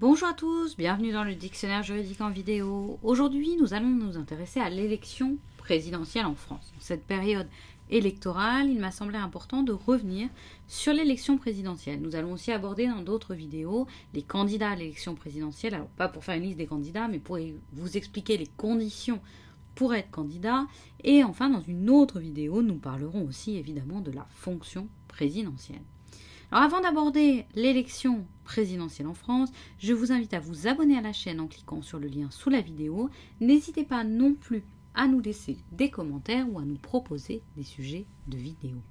Bonjour à tous, bienvenue dans le dictionnaire juridique en vidéo. Aujourd'hui, nous allons nous intéresser à l'élection présidentielle en France. En cette période électorale, il m'a semblé important de revenir sur l'élection présidentielle. Nous allons aussi aborder dans d'autres vidéos les candidats à l'élection présidentielle. Alors, pas pour faire une liste des candidats, mais pour vous expliquer les conditions pour être candidat. Et enfin, dans une autre vidéo, nous parlerons aussi évidemment de la fonction présidentielle. Alors avant d'aborder l'élection présidentielle en France, je vous invite à vous abonner à la chaîne en cliquant sur le lien sous la vidéo. N'hésitez pas non plus à nous laisser des commentaires ou à nous proposer des sujets de vidéos.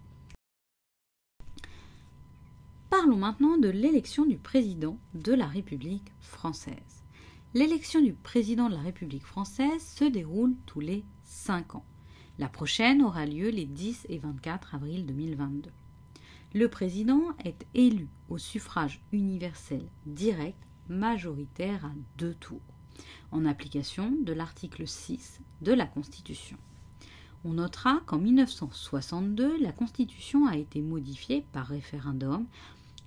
Parlons maintenant de l'élection du président de la République française. L'élection du président de la République française se déroule tous les 5 ans. La prochaine aura lieu les 10 et 24 avril 2022. Le président est élu au suffrage universel direct majoritaire à 2 tours, en application de l'article 6 de la Constitution. On notera qu'en 1962, la Constitution a été modifiée par référendum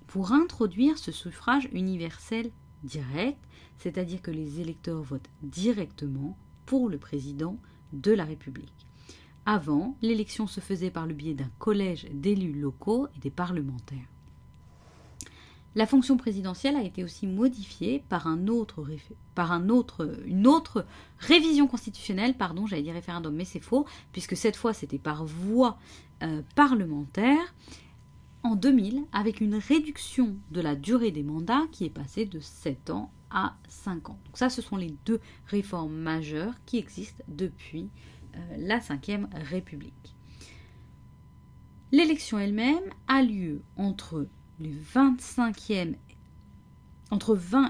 pour introduire ce suffrage universel direct, c'est-à-dire que les électeurs votent directement pour le président de la République. Avant, l'élection se faisait par le biais d'un collège d'élus locaux et des parlementaires. La fonction présidentielle a été aussi modifiée par une autre révision constitutionnelle, j'allais dire référendum, mais c'est faux, puisque cette fois c'était par voie parlementaire, en 2000, avec une réduction de la durée des mandats qui est passée de 7 ans à 5 ans. Donc ça, ce sont les 2 réformes majeures qui existent depuis la Ve République. L'élection elle-même a lieu entre 20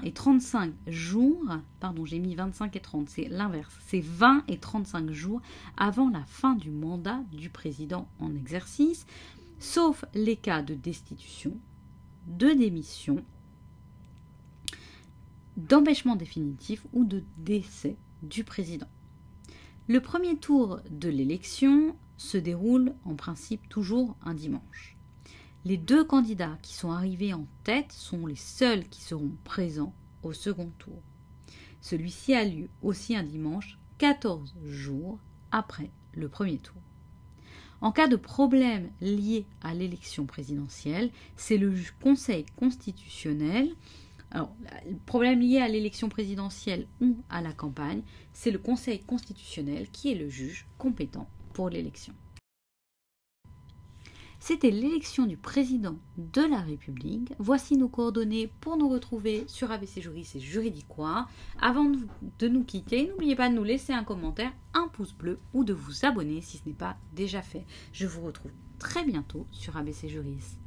et 35 jours, j'ai mis 25 et 30, c'est l'inverse, c'est 20 et 35 jours avant la fin du mandat du président en exercice, sauf les cas de destitution, de démission, d'empêchement définitif ou de décès du président. Le premier tour de l'élection se déroule en principe toujours un dimanche. Les 2 candidats qui sont arrivés en tête sont les seuls qui seront présents au second tour. Celui-ci a lieu aussi un dimanche, 14 jours après le premier tour. En cas de problème lié à l'élection présidentielle, c'est le Conseil constitutionnel. Alors, le problème lié à l'élection présidentielle ou à la campagne, c'est le Conseil constitutionnel qui est le juge compétent pour l'élection. C'était l'élection du président de la République. Voici nos coordonnées pour nous retrouver sur ABC Juris et Juridiquois. Avant de nous quitter, n'oubliez pas de nous laisser un commentaire, un pouce bleu ou de vous abonner si ce n'est pas déjà fait. Je vous retrouve très bientôt sur ABC Juris.